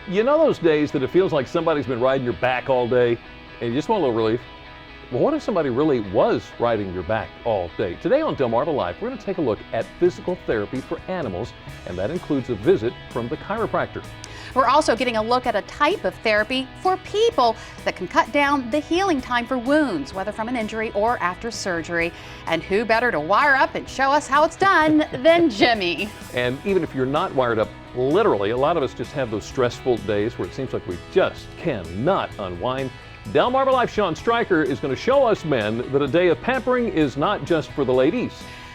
You know those days that it feels like somebody's been riding your back all day and you just want a little relief? Well, what if somebody really was riding your back all day? Today on Delmarva Life, we're going to take a look at physical therapy for animals, and that includes a visit from the chiropractor. We're also getting a look at a type of therapy for people that can cut down the healing time for wounds, whether from an injury or after surgery. And who better to wire up and show us how it's done than Jimmy? And even if you're not wired up literally, a lot of us just have those stressful days where it seems like we just cannot unwind. Delmarva Life Sean Stryker is going to show us men that a day of pampering is not just for the ladies.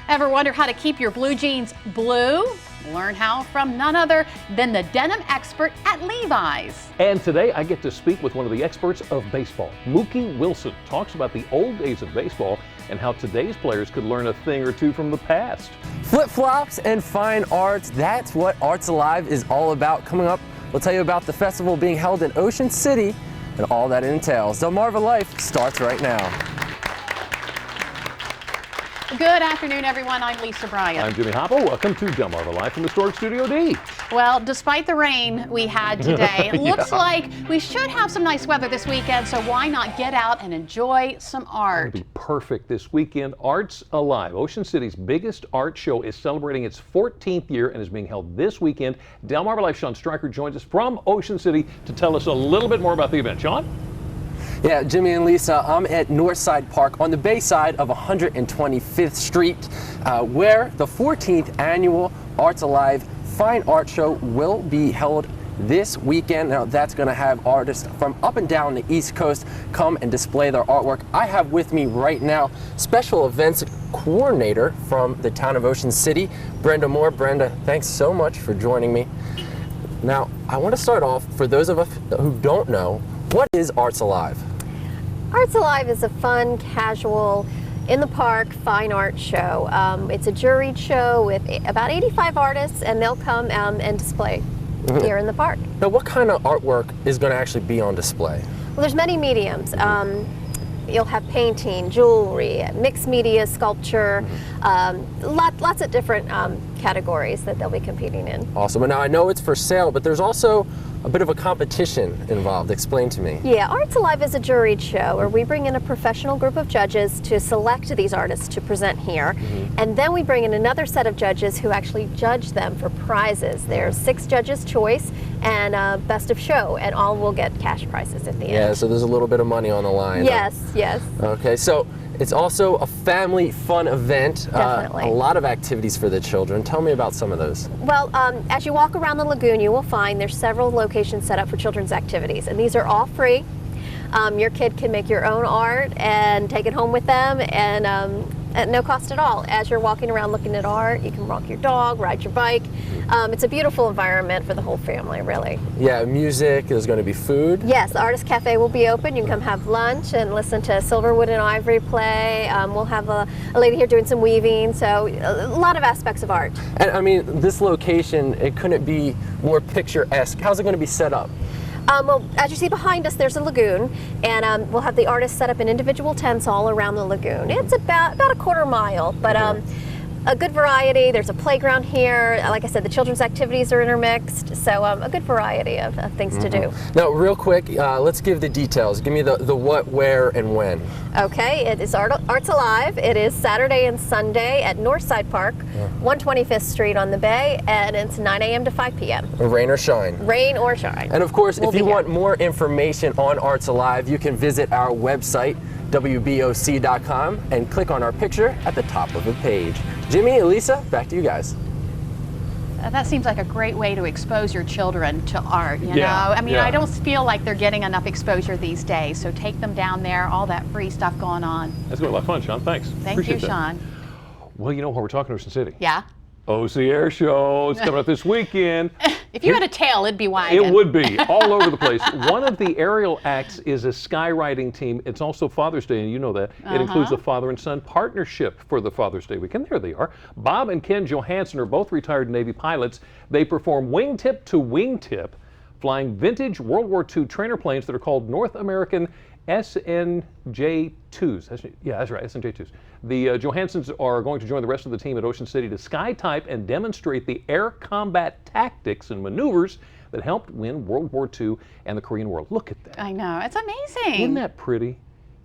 Ever wonder how to keep your blue jeans blue? Learn how from none other than the denim expert at Levi's. And today I get to speak with one of the experts of baseball. Mookie Wilson talks about the old days of baseball and how today's players could learn a thing or two from the past. Flip-flops and fine arts, that's what Arts Alive is all about. Coming up, we'll tell you about the festival being held in Ocean City and all that it entails. Delmarva Life starts right now. Good afternoon, everyone. I'm Lisa Bryant. I'm Jimmy Hopple. Welcome to Delmarva Life from Historic Studio D. Well, despite the rain we had today, it looks like we should have some nice weather this weekend, so why not get out and enjoy some art? It'll be perfect this weekend. Arts Alive, Ocean City's biggest art show, is celebrating its 14th year and is being held this weekend. Delmarva Life Sean Stryker joins us from Ocean City to tell us a little bit more about the event. Sean? Yeah, Jimmy and Lisa, I'm at Northside Park on the bay side of 125th Street, where the 14th annual Arts Alive Fine Art Show will be held this weekend. Now, that's going to have artists from up and down the East Coast come and display their artwork. I have with me right now Special Events Coordinator from the town of Ocean City, Brenda Moore. Brenda, thanks so much for joining me. Now, I want to start off, for those of us who don't know, what is Arts Alive? Arts Alive is a fun, casual, in the park fine art show. It's a juried show with about 85 artists, and they'll come and display here in the park. Now, what kind of artwork is going to actually be on display? Well, there's many mediums. You'll have painting, jewelry, mixed media, sculpture, lots of different categories that they'll be competing in. Awesome. And now I know it's for sale, but there's also a bit of a competition involved. Explain to me. Yeah, Arts Alive is a juried show where we bring in a professional group of judges to select these artists to present here, and then we bring in another set of judges who actually judge them for prizes. There's 6 judges' choice and best of show, and all will get cash prizes at the end. Yeah, so there's a little bit of money on the line. Yes, yes. Okay, so it's also a family fun event. Definitely. A lot of activities for the children. Tell me about some of those. Well, as you walk around the lagoon, you will find there's several locations set up for children's activities, and these are all free. Your kid can make your own art and take it home with them, and at no cost at all. As you're walking around looking at art, you can walk your dog, ride your bike. It's a beautiful environment for the whole family, really. Yeah, music, there's going to be food. Yes, the Artist Cafe will be open. You can come have lunch and listen to Silverwood and Ivory play. We'll have a lady here doing some weaving, so a lot of aspects of art. And I mean, this location, it couldn't be more picturesque. How's it going to be set up? Well, as you see behind us, there's a lagoon, and we'll have the artists set up in individual tents all around the lagoon. It's about a quarter mile, but a good variety. There's a playground here. Like I said, the children's activities are intermixed, so a good variety of things to do. Now, real quick, let's give the details. Give me the what, where, and when. Okay, it is Arts Alive. It is Saturday and Sunday at Northside Park, 125th Street on the Bay, and it's 9 a.m. to 5 p.m. Rain or shine. Rain or shine. And of course, We'll if you be here. want more information on Arts Alive, you can visit our website, WBOC.com, and click on our picture at the top of the page. Jimmy, Elisa, back to you guys. That seems like a great way to expose your children to art, you Yeah, know? I mean, yeah. I don't feel like they're getting enough exposure these days, so take them down there, all that free stuff going on. That's going to be a lot of fun, Sean. Thanks. Thank Appreciate you, that. Sean. Well, you know, while we're talking Ocean City, Yeah? OC Air Show is coming up this weekend. If you had a tail, it'd be wagging. It would be all over the place. One of the aerial acts is a skywriting team. It's also Father's Day, and you know that. It includes a father and son partnership for the Father's Day weekend. There they are. Bob and Ken Johansson are both retired Navy pilots. They perform wingtip to wingtip, flying vintage World War II trainer planes that are called North American SNJ2s. Yeah, that's right, SNJ2s. The Johansons are going to join the rest of the team at Ocean City to skytype and demonstrate the air combat tactics and maneuvers that helped win World War II and the Korean War. Look at that. I know. It's amazing. Isn't that pretty?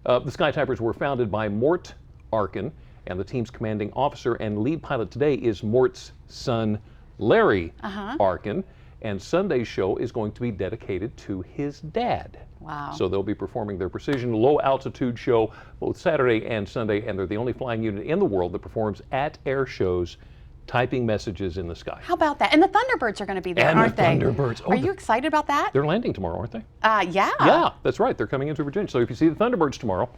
The Sky Typers were founded by Mort Arkin, and the team's commanding officer and lead pilot today is Mort's son, Larry Arkin. And Sunday's show is going to be dedicated to his dad. Wow. So they'll be performing their precision low altitude show both Saturday and Sunday, and they're the only flying unit in the world that performs at air shows, typing messages in the sky. How about that? And the Thunderbirds are going to be there, And aren't the they? Thunderbirds. Oh, Are you excited about that? They're landing tomorrow, aren't they? Yeah. Yeah, that's right. They're coming into Virginia. So if you see the Thunderbirds tomorrow,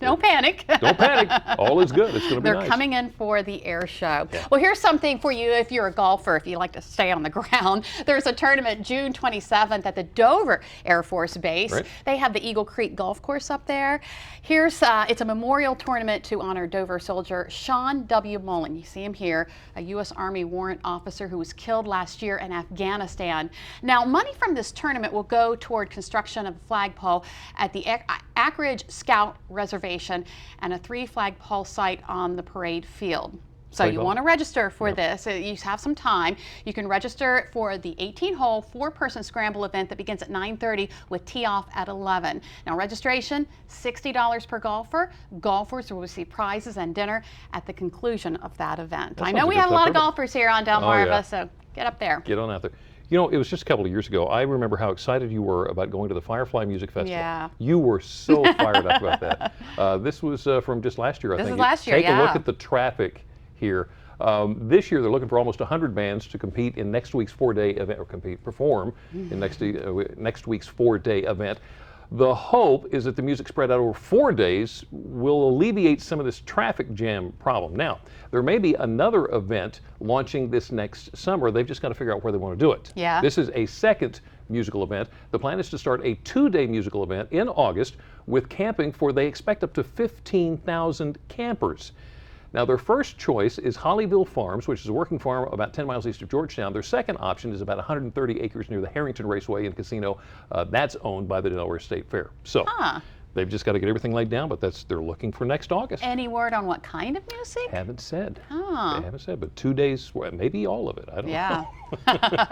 Don't panic. don't panic. All is good. It's going to be They're nice. coming in for the air show. Well, here's something for you if you're a golfer, if you like to stay on the ground. There's a tournament June 27th at the Dover Air Force Base. Right. They have the Eagle Creek Golf Course up there. Here's it's a memorial tournament to honor Dover soldier Sean W. Mullen. You see him here, a U.S. Army warrant officer who was killed last year in Afghanistan. Now, money from this tournament will go toward construction of a flagpole at the Anchorage Scout Reservation and a 3-flagpole site on the parade field. So Great you call. want to register for this. You have some time. You can register for the 18-hole, 4-person scramble event that begins at 9:30 with tee-off at 11. Now registration, $60 per golfer. Golfers will receive prizes and dinner at the conclusion of that event. That I sounds know a we good have a lot of time. golfers here on Delmarva, Oh, yeah. so get up there. Get on out there. You know, it was just a couple of years ago. I remember how excited you were about going to the Firefly Music Festival. Yeah. You were so fired up about that. This was from just last year, I This think. is last year, Take a look yeah. at the traffic here. This year, they're looking for almost 100 bands to compete in next week's 4-day event, or perform in next week's 4-day event. The hope is that the music spread out over 4 days will alleviate some of this traffic jam problem. Now, there may be another event launching this next summer. They've just got to figure out where they want to do it. Yeah. This is a second musical event. The plan is to start a 2-day musical event in August with camping for, they expect, up to 15,000 campers. Now, their first choice is Hollyville Farms, which is a working farm about 10 miles east of Georgetown. Their second option is about 130 acres near the Harrington Raceway and Casino. That's owned by the Delaware State Fair. So they've just got to get everything laid down, but they're looking for next August. Any word on what kind of music? Haven't said. Oh. They haven't said, but 2 days, well, maybe all of it. I don't Yeah. know.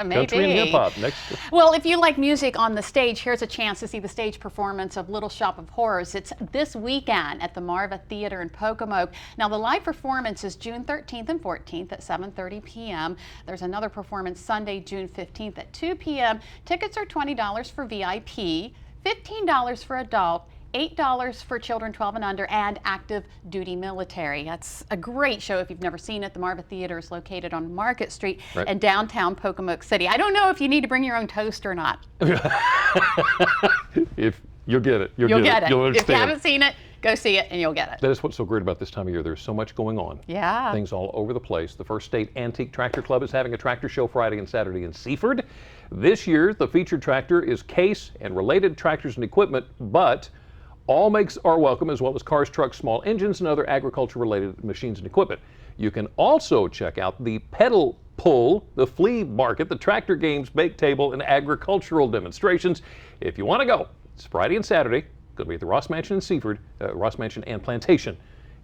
Maybe. Country and hip hop next. Well, if you like music on the stage, here's a chance to see the stage performance of Little Shop of Horrors. It's this weekend at the Marva Theater in Pocomoke. Now, the live performance is June 13th and 14th at 7:30 p.m. There's another performance Sunday, June 15th at 2 p.m. Tickets are $20 for VIP, $15 for adult, $8 for children 12 and under, and active duty military. That's a great show if you've never seen it. The Marva Theater is located on Market Street in downtown Pocomoke City. I don't know if you need to bring your own toast or not. If you'll get it, You'll get it. You'll If you understand. haven't seen it, go see it and you'll get it. That is what's so great about this time of year. There's so much going on. Yeah. Things all over the place. The First State Antique Tractor Club is having a tractor show Friday and Saturday in Seaford. This year, the featured tractor is Case and related tractors and equipment, but all makes are welcome, as well as cars, trucks, small engines, and other agriculture-related machines and equipment. You can also check out the Pedal Pull, the flea market, the tractor games, bake table, and agricultural demonstrations. If you want to go, it's Friday and Saturday. Going to be at the Ross Mansion in Seaford, Ross Mansion and Plantation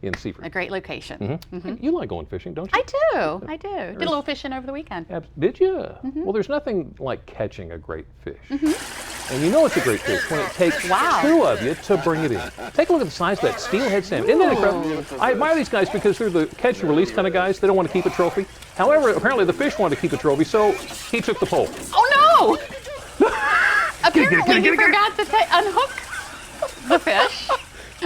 in Seaford. A great location. You like going fishing, don't you? I do. Did a little fishing over the weekend. Did you? Well, there's nothing like catching a great fish. And you know it's a great fish when it takes two of you to bring it in. Take a look at the size of that steelhead salmon. Isn't that incredible? I admire these guys because they're the catch and release kind of guys. They don't want to keep a trophy. However, apparently the fish wanted to keep a trophy, so he took the pole. Oh no! Apparently he forgot to unhook the fish.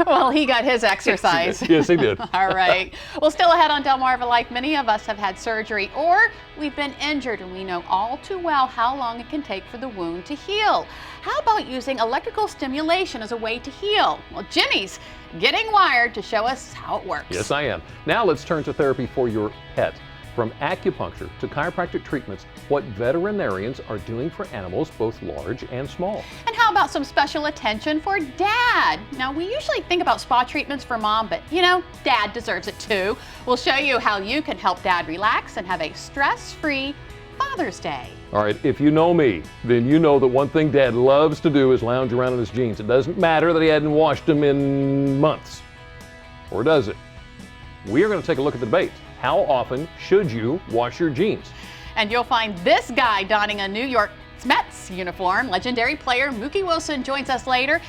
Well, he got his exercise. Yes, he did. All right. Well, still ahead on Delmarva Life, many of us have had surgery or we've been injured, and we know all too well how long it can take for the wound to heal. How about using electrical stimulation as a way to heal? Well, Jimmy's getting wired to show us how it works. Yes, I am. Now let's turn to therapy for your pet. From acupuncture to chiropractic treatments, what veterinarians are doing for animals, both large and small. And how about some special attention for Dad? Now, we usually think about spa treatments for Mom, but you know, Dad deserves it too. We'll show you how you can help Dad relax and have a stress-free Father's Day. All right, if you know me, then you know that one thing Dad loves to do is lounge around in his jeans. It doesn't matter that he hadn't washed them in months. Or does it? We are going to take a look at the debate. How often should you wash your jeans? And you'll find this guy donning a New York Mets uniform. Legendary player Mookie Wilson joins us later.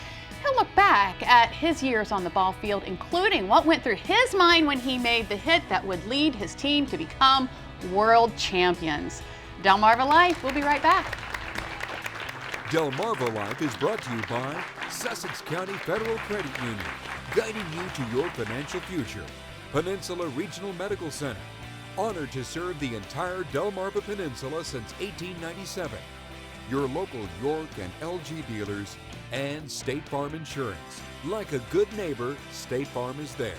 He'll look back at his years on the ball field, including what went through his mind when he made the hit that would lead his team to become world champions. Delmarva Life, we'll be right back. Delmarva Life is brought to you by Sussex County Federal Credit Union, guiding you to your financial future. Peninsula Regional Medical Center, honored to serve the entire Delmarva Peninsula since 1897. Your local York and LG dealers, and State Farm Insurance. Like a good neighbor, State Farm is there.